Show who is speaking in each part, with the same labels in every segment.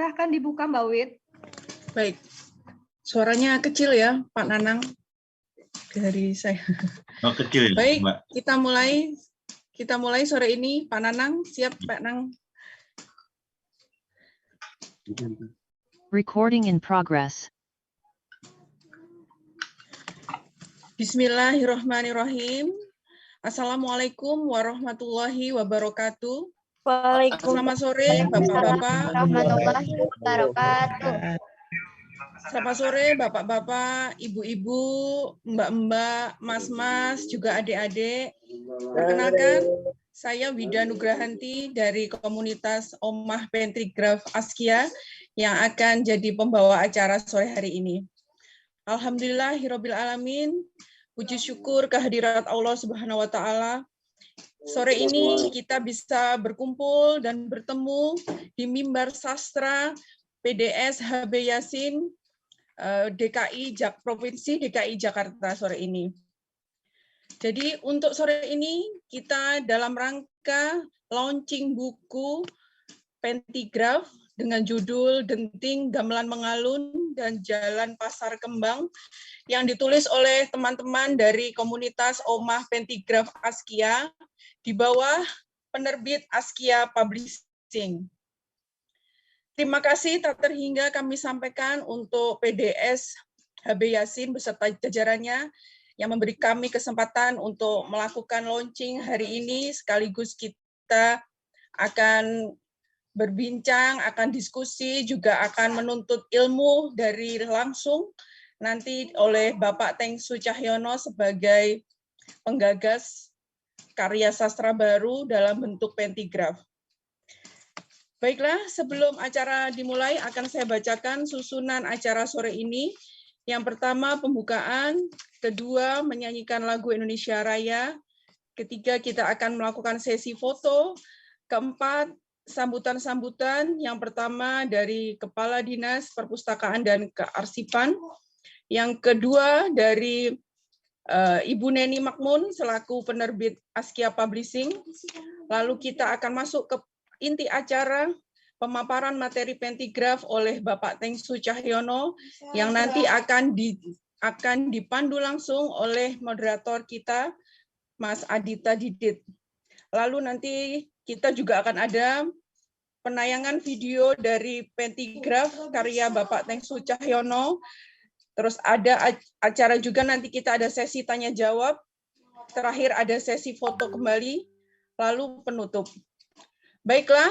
Speaker 1: Silahkan dibuka Mbak Wit.
Speaker 2: Baik, suaranya kecil ya Pak Nanang dari saya.
Speaker 3: Oh, kecil ya,
Speaker 2: Baik,
Speaker 3: Mbak.
Speaker 2: kita mulai sore ini. Pak Nanang, siap Pak Nang?
Speaker 4: Recording in progress.
Speaker 2: Bismillahirrahmanirrahim. Assalamualaikum warahmatullahi wabarakatuh.
Speaker 5: Waalaikumsalam
Speaker 2: Selamat sore Bapak-bapak.
Speaker 5: warahmatullahi wabarakatuh.
Speaker 2: Selamat sore Bapak-bapak, Ibu-ibu, Mbak-mbak, Mas-mas, juga adik-adik. Perkenalkan, saya Wida Nugrahanti dari komunitas Omah Pentigraf Askia yang akan jadi pembawa acara sore hari ini. Alhamdulillahirabbil alamin. Puji syukur kehadirat Allah Subhanahu wa taala. Sore ini kita bisa berkumpul dan bertemu di mimbar sastra PDS HB Yasin Provinsi DKI Jakarta sore ini. Jadi untuk sore ini kita dalam rangka launching buku Pentigraf dengan judul Denting Gamelan Mengalun dan Jalan Pasar Kembang yang ditulis oleh teman-teman dari komunitas Omah Pentigraf Askia di bawah penerbit Askia Publishing. Terima kasih tak terhingga kami sampaikan untuk PDS HB Yasin beserta jajarannya yang memberi kami kesempatan untuk melakukan launching hari ini, sekaligus kita akan berbincang, akan diskusi, juga akan menuntut ilmu dari langsung nanti oleh Bapak Tengsu Cahyono sebagai penggagas karya sastra baru dalam bentuk pentigraf. Baiklah, sebelum acara dimulai akan saya bacakan susunan acara sore ini. Yang pertama pembukaan, kedua menyanyikan lagu Indonesia Raya, ketiga kita akan melakukan sesi foto, keempat sambutan-sambutan, yang pertama dari Kepala Dinas Perpustakaan dan Kearsipan, yang kedua dari Ibu Neni Makmun selaku penerbit Askia Publishing, lalu kita akan masuk ke inti acara, pemaparan materi pentigraf oleh Bapak Tengsu Cahyono, yang nanti akan dipandu langsung oleh moderator kita, Mas Adita Didit. Lalu nanti kita juga akan ada penayangan video dari pentigraf karya Bapak Tengsu Cahyono. Terus ada acara juga nanti kita ada sesi tanya jawab. Terakhir ada sesi foto kembali, lalu penutup. Baiklah,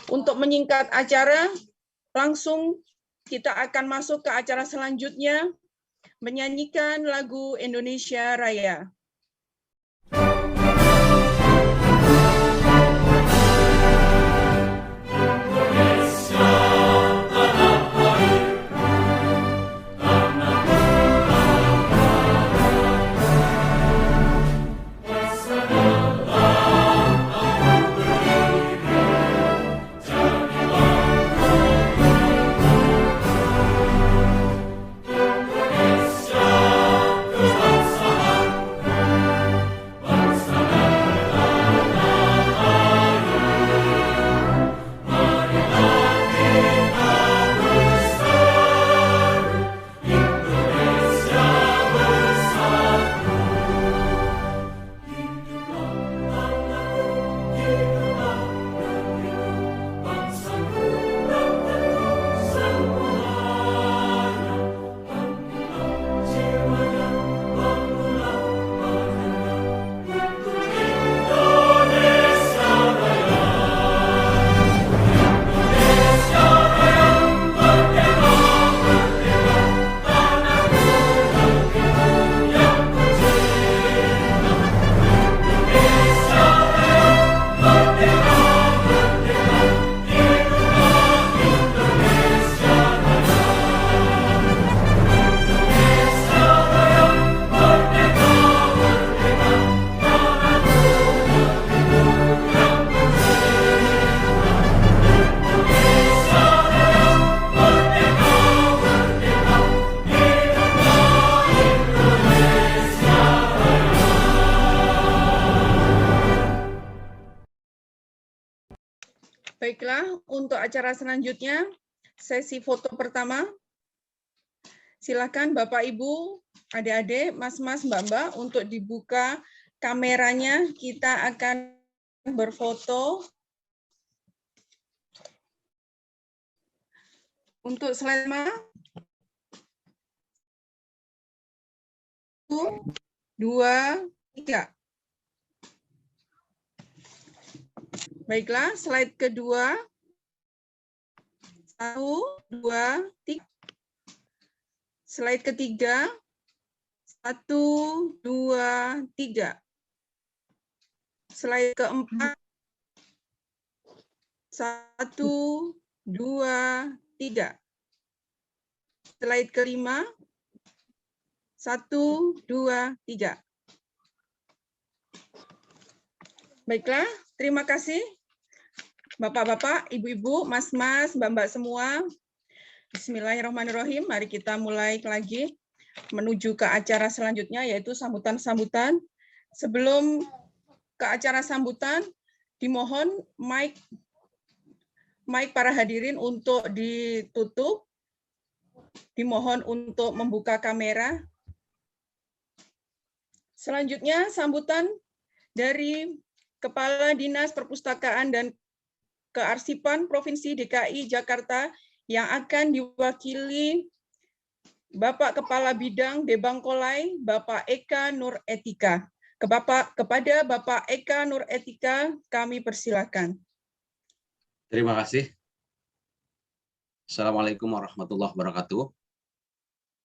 Speaker 2: untuk menyingkat acara, langsung kita akan masuk ke acara selanjutnya, menyanyikan lagu Indonesia Raya. Baiklah, untuk acara selanjutnya sesi foto pertama. Silakan Bapak, Ibu, adik-adik, mas-mas, mbak-mbak untuk dibuka kameranya. Kita akan berfoto. Untuk slide 1, 2, 3. Baiklah, slide kedua. 1, 2, 3. Slide ketiga. 1, 2, 3. Slide keempat. 1, 2, 3. Slide kelima. 1, 2, 3. Baiklah, terima kasih. Bapak-bapak, ibu-ibu, mas-mas, mbak-mbak semua. Bismillahirrahmanirrahim. Mari kita mulai lagi menuju ke acara selanjutnya, yaitu sambutan-sambutan. Sebelum ke acara sambutan, dimohon mic para hadirin untuk ditutup. Dimohon untuk membuka kamera. Selanjutnya, sambutan dari Kepala Dinas Perpustakaan dan Kearsipan Provinsi DKI Jakarta yang akan diwakili Bapak Kepala Bidang Debangkolai, Bapak Eka Nur Etika. Kepada Bapak Eka Nur Etika, kami persilakan.
Speaker 1: Terima kasih. Assalamualaikum warahmatullahi wabarakatuh.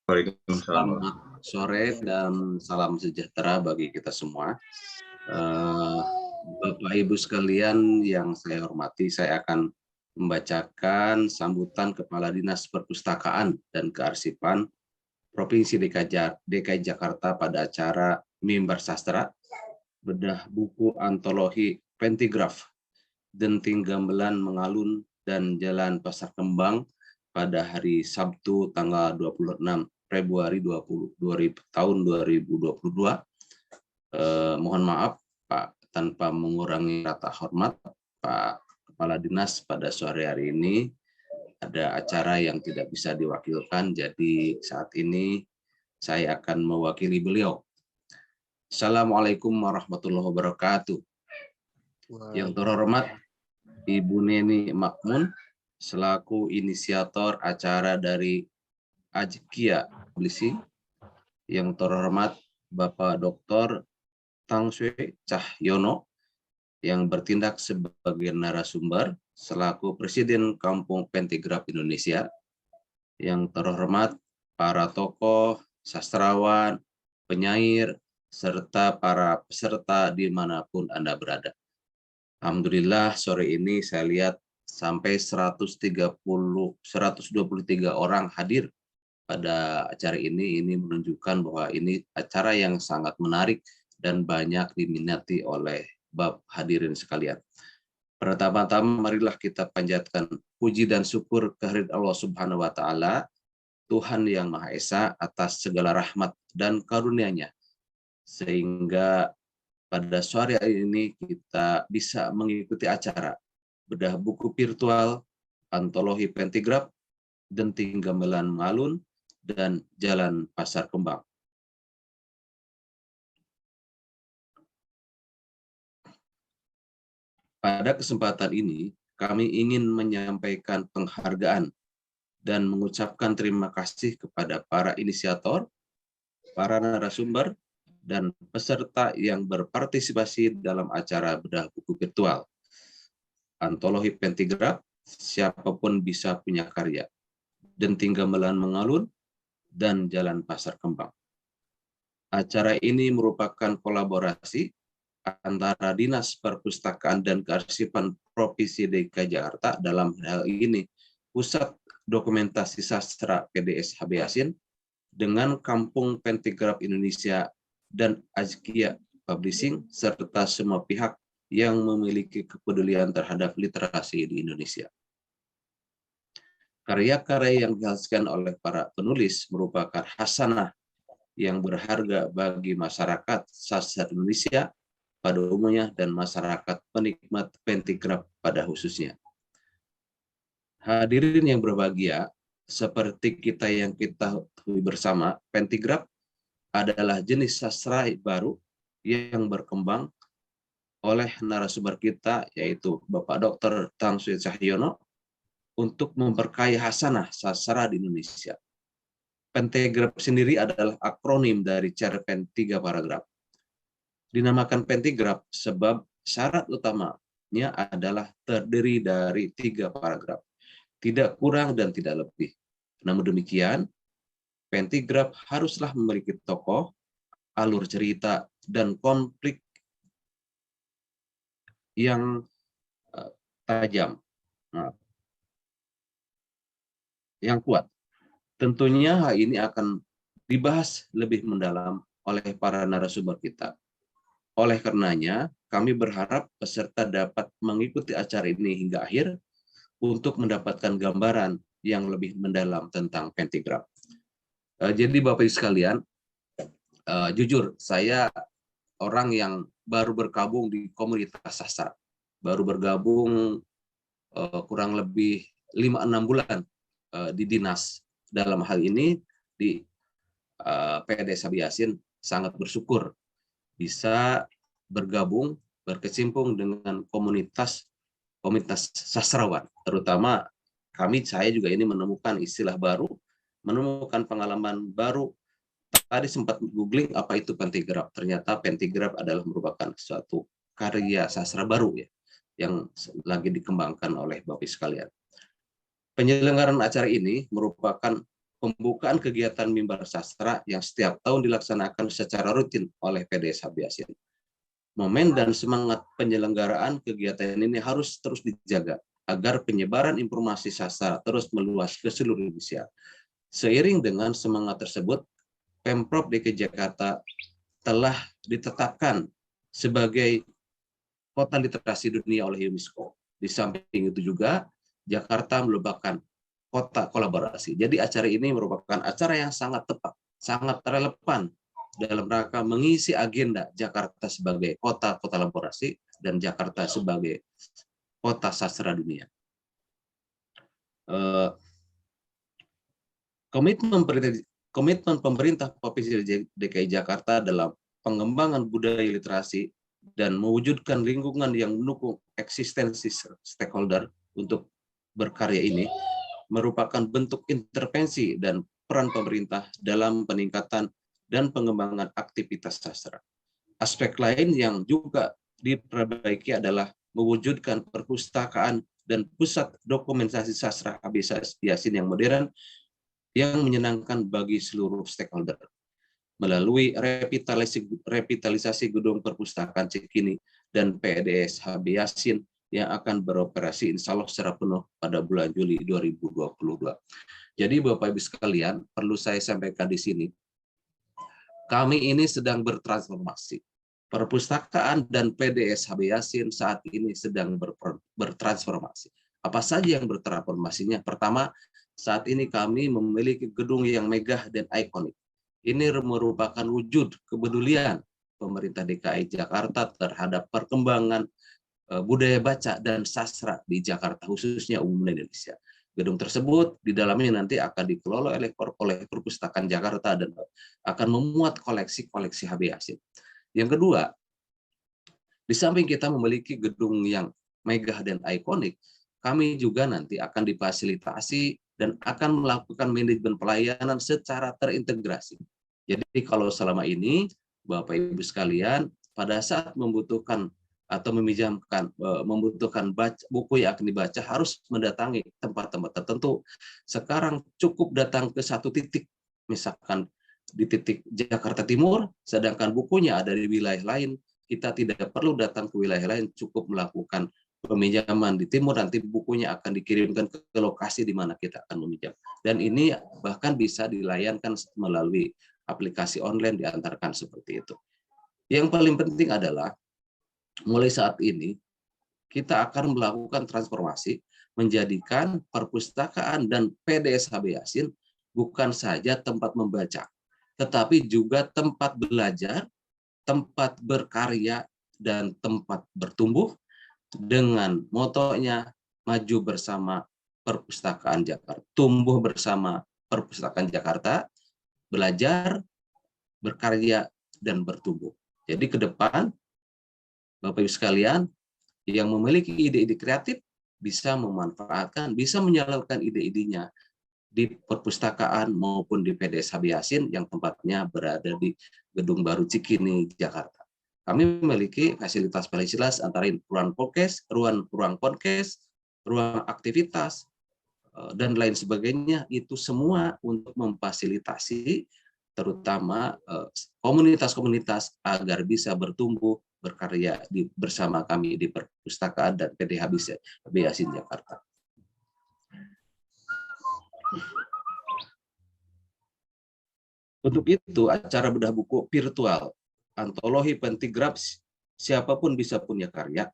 Speaker 3: Waalaikumsalam.
Speaker 1: Selamat sore dan salam sejahtera bagi kita semua. Bapak Ibu sekalian yang saya hormati, saya akan membacakan sambutan Kepala Dinas Perpustakaan dan Kearsipan Provinsi DKI Jakarta pada acara Mimbar Sastra, Bedah Buku Antologi Pentigraf, Denting Gamelan Mengalun dan Jalan Pasar Kembang pada hari Sabtu tanggal 26 Februari tahun 2022. Mohon maaf Pak, tanpa mengurangi rasa hormat Pak Kepala Dinas, pada sore hari ini ada acara yang tidak bisa diwakilkan, jadi saat ini saya akan mewakili beliau. Assalamualaikum warahmatullahi wabarakatuh. Yang terhormat Ibu Neni Makmun selaku inisiator acara dari Ajkia Publishing. Yang terhormat Bapak Dr. Tang Swe Cahyono yang bertindak sebagai narasumber selaku Presiden Kampung Pentigraf Indonesia. Yang terhormat para tokoh, sastrawan, penyair, serta para peserta dimanapun Anda berada. Alhamdulillah sore ini saya lihat sampai 123 orang hadir pada acara ini menunjukkan bahwa ini acara yang sangat menarik dan banyak diminati oleh Bapak hadirin sekalian. Pertama-tama marilah kita panjatkan puji dan syukur kehadirat Allah Subhanahu wa taala, Tuhan yang Maha Esa, atas segala rahmat dan karunia-Nya sehingga pada sore hari ini kita bisa mengikuti acara bedah buku virtual Antologi Pentigraf, Denting Gamelan Mengalun, dan Jalan Pasar Kembang. Pada kesempatan ini, kami ingin menyampaikan penghargaan dan mengucapkan terima kasih kepada para inisiator, para narasumber, dan peserta yang berpartisipasi dalam acara bedah buku virtual Antologi Pentigraf, Siapapun Bisa Punya Karya, Denting Gamelan Mengalun, dan Jalan Pasar Kembang. Acara ini merupakan kolaborasi antara Dinas Perpustakaan dan Kearsipan Provinsi DKI Jakarta, dalam hal ini Pusat Dokumentasi Sastra PDS HB Yasin, dengan Kampung Pentigraf Indonesia dan Ajkia Publishing, serta semua pihak yang memiliki kepedulian terhadap literasi di Indonesia. Karya-karya yang dihasilkan oleh para penulis merupakan hasanah yang berharga bagi masyarakat sastra Indonesia pada umumnya dan masyarakat penikmat pentigraf pada khususnya. Hadirin yang berbahagia, seperti yang kita ketahui bersama, Pentigraf adalah jenis sastra baru yang berkembang oleh narasumber kita, yaitu Bapak Dr. Tamsir Cahyono, untuk memperkaya hasanah sastra di Indonesia. Pentigraf sendiri adalah akronim dari cerpen 3 paragraf. Dinamakan pentigraf sebab syarat utamanya adalah terdiri dari 3 paragraf. Tidak kurang dan tidak lebih. Namun demikian, pentigraf haruslah memiliki tokoh, alur cerita, dan konflik yang tajam, yang kuat. Tentunya hal ini akan dibahas lebih mendalam oleh para narasumber kita. Oleh karenanya, kami berharap peserta dapat mengikuti acara ini hingga akhir untuk mendapatkan gambaran yang lebih mendalam tentang pentigraf. Jadi Bapak Ibu sekalian, jujur saya orang yang baru bergabung di komunitas sastra. Baru bergabung kurang lebih 5-6 bulan di dinas. Dalam hal ini di PDS Yasin sangat bersyukur bisa bergabung, berkecimpung dengan komunitas sastrawan, terutama saya juga ini menemukan istilah baru, menemukan pengalaman baru. Tadi sempat googling apa itu pentigraf. Ternyata pentigraf adalah merupakan suatu karya sastra baru ya, yang lagi dikembangkan oleh Bapak sekalian. Penyelenggaraan acara ini merupakan pembukaan kegiatan mimbar sastra yang setiap tahun dilaksanakan secara rutin oleh PDS Yasin. Momen dan semangat penyelenggaraan kegiatan ini harus terus dijaga agar penyebaran informasi sastra terus meluas ke seluruh Indonesia. Seiring dengan semangat tersebut, Pemprov DKI Jakarta telah ditetapkan sebagai kota literasi dunia oleh UNESCO. Di samping itu juga, Jakarta merupakan kota kolaborasi. Jadi acara ini merupakan acara yang sangat tepat, sangat relevan dalam rangka mengisi agenda Jakarta sebagai kota kolaborasi dan Jakarta sebagai kota sastra dunia. Komitmen pemerintah Provinsi DKI Jakarta dalam pengembangan budaya literasi dan mewujudkan lingkungan yang mendukung eksistensi stakeholder untuk berkarya ini merupakan bentuk intervensi dan peran pemerintah dalam peningkatan dan pengembangan aktivitas sastra. Aspek lain yang juga diperbaiki adalah mewujudkan perpustakaan dan pusat dokumentasi sastra Yasin yang modern yang menyenangkan bagi seluruh stakeholder. Melalui revitalisasi gedung perpustakaan Cikini dan PDS Yasin yang akan beroperasi insya Allah secara penuh pada bulan Juli 2022. Jadi Bapak Ibu sekalian, perlu saya sampaikan di sini, kami ini sedang bertransformasi. Perpustakaan dan PDS Yasin saat ini sedang bertransformasi. Apa saja yang bertransformasinya? Pertama, saat ini kami memiliki gedung yang megah dan ikonik. Ini merupakan wujud kepedulian pemerintah DKI Jakarta terhadap perkembangan budaya baca dan sastra di Jakarta, khususnya umum Indonesia. Gedung tersebut di dalamnya nanti akan dikelola oleh Perpustakaan Jakarta dan akan memuat koleksi-koleksi Yasin. Yang kedua, di samping kita memiliki gedung yang megah dan ikonik, kami juga nanti akan difasilitasi dan akan melakukan manajemen pelayanan secara terintegrasi. Jadi kalau selama ini Bapak Ibu sekalian pada saat membutuhkan atau membutuhkan buku yang akan dibaca harus mendatangi tempat-tempat tertentu. Sekarang cukup datang ke satu titik, misalkan di titik Jakarta Timur, sedangkan bukunya ada di wilayah lain, kita tidak perlu datang ke wilayah lain, cukup melakukan peminjaman di timur, nanti bukunya akan dikirimkan ke lokasi di mana kita akan meminjam. Dan ini bahkan bisa dilayankan melalui aplikasi online, diantarkan seperti itu. Yang paling penting adalah mulai saat ini kita akan melakukan transformasi menjadikan perpustakaan dan PDS Yasin bukan saja tempat membaca, tetapi juga tempat belajar, tempat berkarya, dan tempat bertumbuh dengan motonya maju bersama Perpustakaan Jakarta. Tumbuh bersama Perpustakaan Jakarta, belajar, berkarya, dan bertumbuh. Jadi ke depan, Bapak Ibu sekalian, yang memiliki ide-ide kreatif bisa memanfaatkan, bisa menyalurkan ide-idenya di perpustakaan maupun di PDS Habib Yasin yang tempatnya berada di Gedung Baru Cikini, Jakarta. Kami memiliki fasilitas antara ruang podcast, ruang aktivitas, dan lain sebagainya. Itu semua untuk memfasilitasi terutama komunitas-komunitas agar bisa bertumbuh, berkarya bersama kami di perpustakaan dan PD Habib Yasin Jakarta. Untuk itu, acara bedah buku virtual, antologi pentigraf, siapapun bisa punya karya,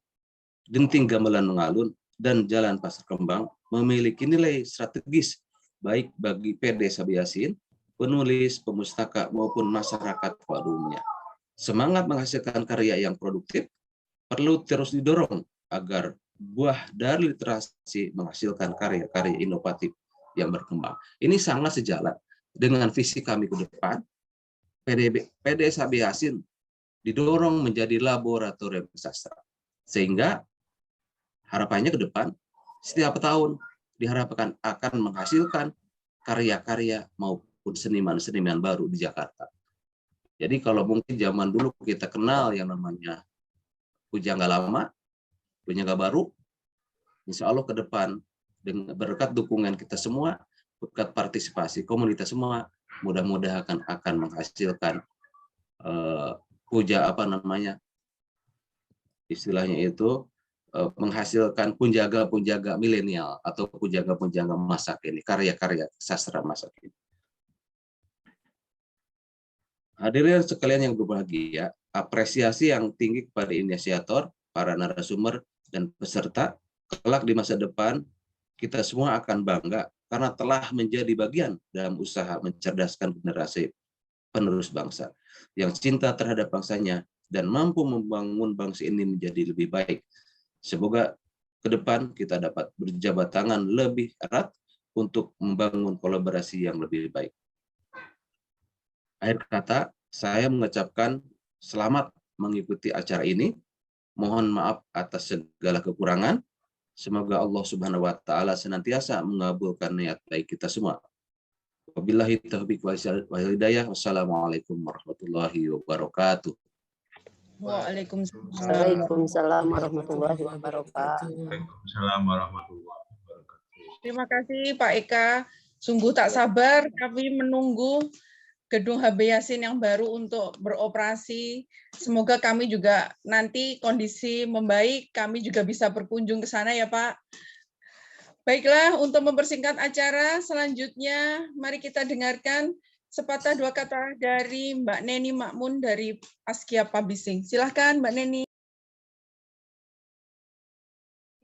Speaker 1: genting gamelan mengalun, dan jalan pasar kembang memiliki nilai strategis baik bagi PD Habib Yasin, penulis, pemustaka, maupun masyarakat pada umumnya. Semangat menghasilkan karya yang produktif perlu terus didorong agar buah dari literasi menghasilkan karya-karya inovatif yang berkembang. Ini sangat sejalan dengan visi kami ke depan. PDS Habib Yasin didorong menjadi laboratorium sastra, sehingga harapannya ke depan setiap tahun diharapkan akan menghasilkan karya-karya maupun seniman-seniman baru di Jakarta. Jadi kalau mungkin zaman dulu kita kenal yang namanya pujangga lama, pujangga baru, insya Allah ke depan dengan berkat dukungan kita semua, berkat partisipasi komunitas semua, mudah-mudahan akan menghasilkan istilahnya itu menghasilkan punjaga-punjaga milenial atau punjaga-punjaga masa kini, karya-karya sastra masa kini. Hadirin sekalian yang berbahagia, apresiasi yang tinggi kepada inisiator, para narasumber, dan peserta. Kelak di masa depan, kita semua akan bangga karena telah menjadi bagian dalam usaha mencerdaskan generasi penerus bangsa yang cinta terhadap bangsanya dan mampu membangun bangsa ini menjadi lebih baik. Semoga ke depan kita dapat berjabat tangan lebih erat untuk membangun kolaborasi yang lebih baik. Akhir kata, saya mengucapkan selamat mengikuti acara ini. Mohon maaf atas segala kekurangan. Semoga Allah Subhanahu wa Ta'ala senantiasa mengabulkan niat baik kita semua. Wabillahi taufiq wal hidayah. Wassalamualaikum warahmatullahi wabarakatuh.
Speaker 5: Waalaikumsalam warahmatullahi wabarakatuh.
Speaker 3: Waalaikumsalam warahmatullahi wabarakatuh.
Speaker 2: Terima kasih Pak Eka. Sungguh tak sabar kami menunggu Gedung Habib Yasin yang baru untuk beroperasi. Semoga kami juga nanti kondisi membaik, kami juga bisa berkunjung ke sana ya Pak. Baiklah, untuk mempersingkat acara selanjutnya, mari kita dengarkan sepatah dua kata dari Mbak Neni Makmun dari Askia Publishing. Silahkan Mbak Neni.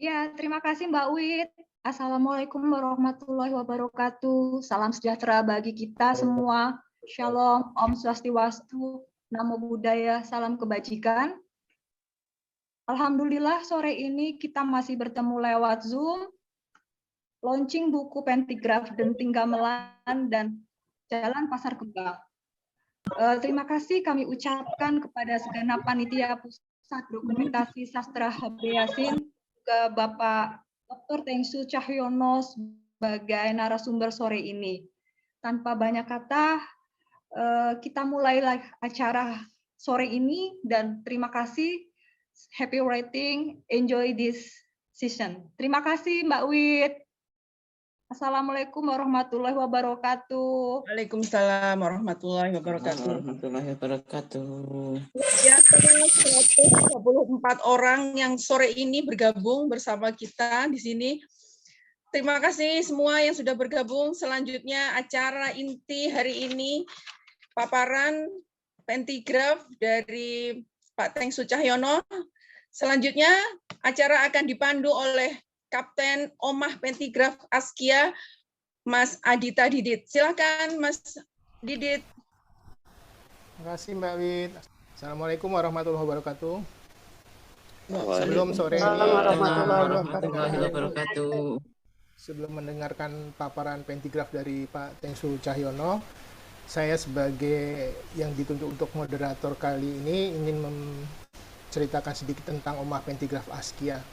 Speaker 4: Ya, terima kasih Mbak Wit. Assalamualaikum warahmatullahi wabarakatuh. Salam sejahtera bagi kita semua. Shalom, Om Swastiwastu, Namo Buddhaya, salam kebajikan. Alhamdulillah sore ini kita masih bertemu lewat Zoom, launching buku Pentigraf Genting Gamelan dan Jalan Pasar Kembang. Terima kasih kami ucapkan kepada segenap panitia Pusat Dokumentasi Sastra Habib Yasin, ke Bapak Dr. Tengsu Cahyono sebagai narasumber sore ini. Tanpa banyak kata, kita mulailah acara sore ini dan terima kasih, happy writing, enjoy this session. Terima kasih Mbak Wit. Assalamualaikum warahmatullahi wabarakatuh.
Speaker 2: Waalaikumsalam warahmatullahi wabarakatuh. Ya, 134 orang yang sore ini bergabung bersama kita di sini. Terima kasih semua yang sudah bergabung. Selanjutnya acara inti hari ini paparan pentigraf dari Pak Tengsu Cahyono. Selanjutnya acara akan dipandu oleh Kapten Omah Pentigraf Askia, Mas Adita Didit. Silakan Mas Didit.
Speaker 6: Terima kasih Mbak Wit. Assalamualaikum warahmatullahi wabarakatuh. Sebelum sore ini,
Speaker 5: warahmatullahi wabarakatuh.
Speaker 6: sebelum mendengarkan paparan pentigraf dari Pak Tengsu Cahyono, saya sebagai yang ditunjuk untuk moderator kali ini ingin menceritakan sedikit tentang Omah Pentigraf Askia.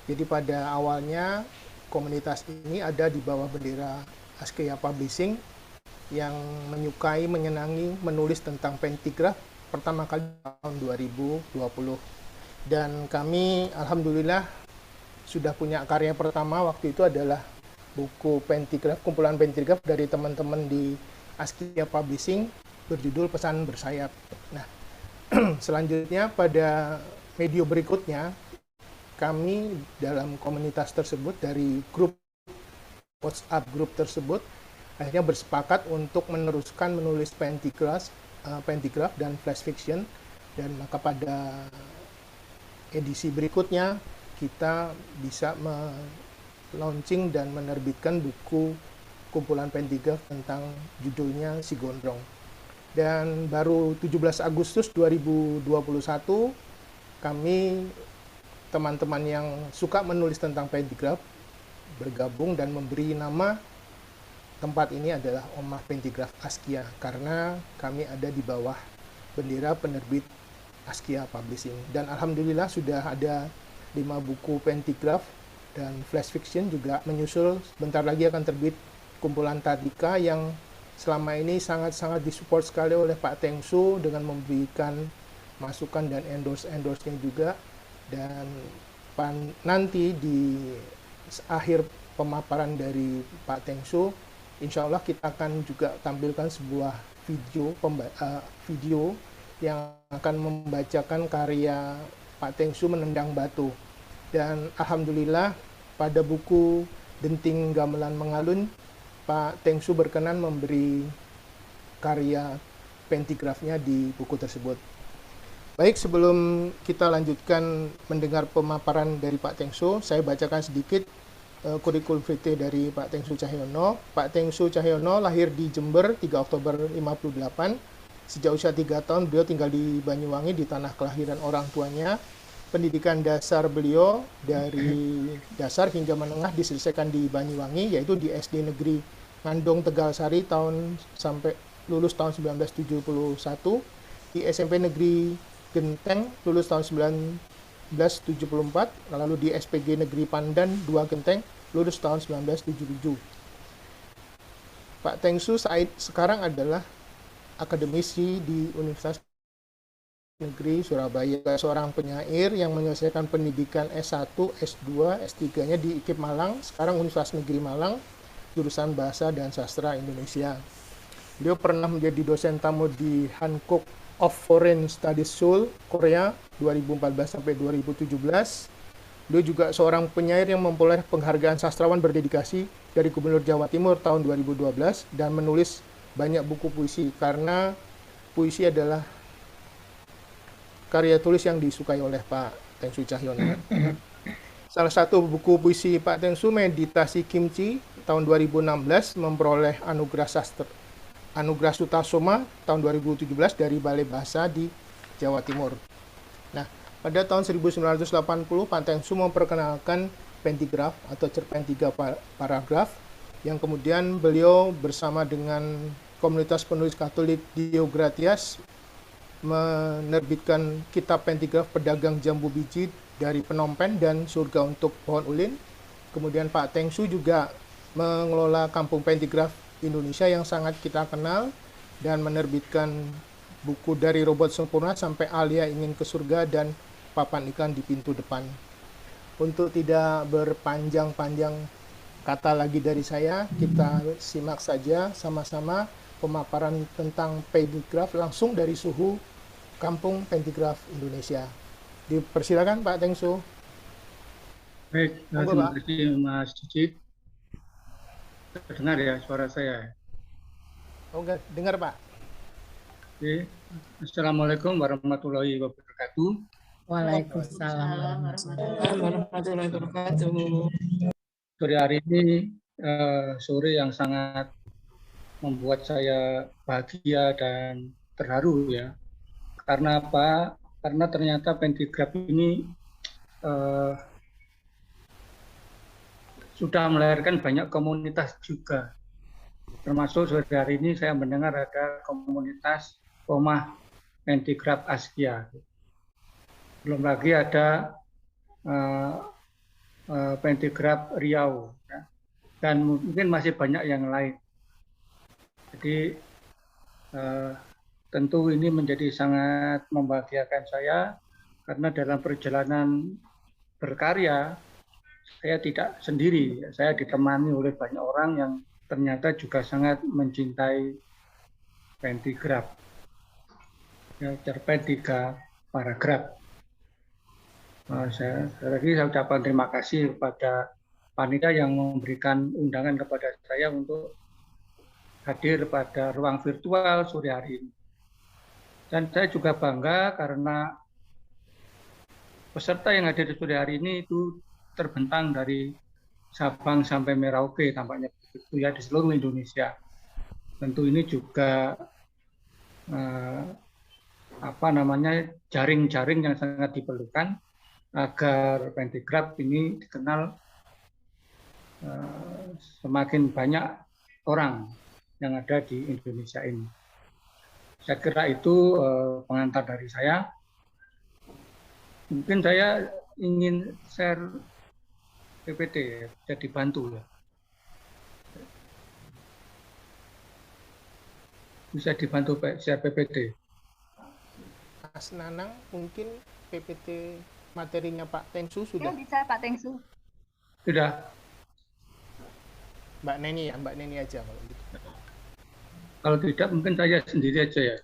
Speaker 6: Jadi pada awalnya komunitas ini ada di bawah bendera Askia Publishing yang menyukai, menyenangi, menulis tentang pentigraf pertama kali tahun 2020. Dan kami alhamdulillah sudah punya karya pertama waktu itu adalah buku pentigraf, kumpulan pentigraf dari teman-teman di Askia Publishing berjudul Pesan Bersayap. Nah, selanjutnya pada video berikutnya kami dalam komunitas tersebut dari grup WhatsApp grup tersebut akhirnya bersepakat untuk meneruskan menulis pentigraf dan flash fiction, dan maka pada edisi berikutnya kita bisa launching dan menerbitkan buku kumpulan pentigraf tentang judulnya Si Gondrong. Dan baru 17 Agustus 2021 kami teman-teman yang suka menulis tentang pentigraf bergabung dan memberi nama tempat ini adalah Omah Pentigraf Askia karena kami ada di bawah bendera penerbit Askia Publishing. Dan alhamdulillah sudah ada 5 buku pentigraf dan flash fiction juga menyusul. Bentar lagi akan terbit kumpulan Tadika yang selama ini sangat-sangat disupport sekali oleh Pak Tengsu dengan memberikan masukan dan endorse-nya juga. Dan nanti di akhir pemaparan dari Pak Tengsu, insya Allah kita akan juga tampilkan sebuah video yang akan membacakan karya Pak Tengsu Menendang Batu. Dan alhamdulillah pada buku Denting Gamelan Mengalun, Pak Tengsu berkenan memberi karya pentigrafnya di buku tersebut. Baik, sebelum kita lanjutkan mendengar pemaparan dari Pak Tengsu, saya bacakan sedikit kurikulum vitae dari Pak Tengsu Cahyono. Pak Tengsu Cahyono lahir di Jember 3 Oktober 58. Sejak usia 3 tahun beliau tinggal di Banyuwangi, di tanah kelahiran orang tuanya. Pendidikan dasar beliau dari dasar hingga menengah diselesaikan di Banyuwangi, yaitu di SD Negeri Ngandong Tegalsari sampai lulus tahun 1971, di SMP Negeri Genteng lulus tahun 1974, lalu di SPG Negeri Pandan 2 Genteng lulus tahun 1977. Pak Tengsu sekarang adalah akademisi di Universitas Negeri Surabaya, seorang penyair yang menyelesaikan pendidikan S1, S2, S3-nya di IKIP Malang, sekarang Universitas Negeri Malang, jurusan Bahasa dan Sastra Indonesia. Beliau pernah menjadi dosen tamu di Hankook of Foreign Studies Seoul, Korea 2014 sampai 2017. Beliau juga seorang penyair yang memperoleh penghargaan sastrawan berdedikasi dari Gubernur Jawa Timur tahun 2012 dan menulis banyak buku puisi karena puisi adalah karya tulis yang disukai oleh Pak Tengsu Cahyono. Salah satu buku puisi Pak Tengsu, Meditasi Kimchi, tahun 2016 memperoleh Anugerah Sutasoma tahun 2017 dari Balai Bahasa di Jawa Timur. Nah, pada tahun 1980 Pak Tengsu memperkenalkan pentigraf atau cerpen 3 paragraf yang kemudian beliau bersama dengan komunitas penulis Katolik Diogratias menerbitkan kitab pentigraf Pedagang Jambu Biji dari Phnom Penh dan Surga untuk Pohon Ulin. Kemudian Pak Tengsu juga mengelola Kampung Pentigraf Indonesia yang sangat kita kenal dan menerbitkan buku dari Robot Sempurna sampai Alia Ingin ke Surga dan Papan Ikan di Pintu Depan. Untuk tidak berpanjang-panjang kata lagi dari saya, kita simak saja sama-sama pemaparan tentang pentigraf langsung dari suhu Kampung Pentigraf Indonesia. Dipersilakan Pak Tengsu.
Speaker 3: Baik, terima kasih Mas Cicik. Terdengar ya suara saya?
Speaker 6: Oke, dengar Pak.
Speaker 3: Oke. Assalamualaikum warahmatullahi wabarakatuh.
Speaker 5: Waalaikumsalam warahmatullahi wabarakatuh.
Speaker 3: Sore hari ini sore yang sangat membuat saya bahagia dan terharu ya. Karena apa? Karena ternyata pentigraf ini sudah melahirkan banyak komunitas juga. Termasuk sore hari ini saya mendengar ada komunitas Omah Pentigraf Askia. Belum lagi ada Pentigraf Riau, ya. Dan mungkin masih banyak yang lain. Jadi tentu ini menjadi sangat membahagiakan saya karena dalam perjalanan berkarya saya tidak sendiri, saya ditemani oleh banyak orang yang ternyata juga sangat mencintai pentigraf, ya, cerpen 3 paragraf. Saya ucapkan terima kasih kepada panitia yang memberikan undangan kepada saya untuk hadir pada ruang virtual sore hari ini. Dan saya juga bangga karena peserta yang hadir di sore hari ini itu terbentang dari Sabang sampai Merauke, tampaknya begitu ya, di seluruh Indonesia. Tentu ini juga jaring-jaring yang sangat diperlukan agar pentigraf ini dikenal semakin banyak orang yang ada di Indonesia ini. Saya kira itu pengantar dari saya. Mungkin saya ingin share PPT, bisa dibantu ya. Bisa dibantu share PPT.
Speaker 6: Mas Nanang, mungkin PPT materinya Pak Tengsu sudah?
Speaker 4: Ya, bisa Pak Tengsu.
Speaker 3: Sudah.
Speaker 6: Mbak Neni ya, Mbak Neni aja kalau gitu.
Speaker 3: Kalau tidak mungkin saya sendiri aja ya.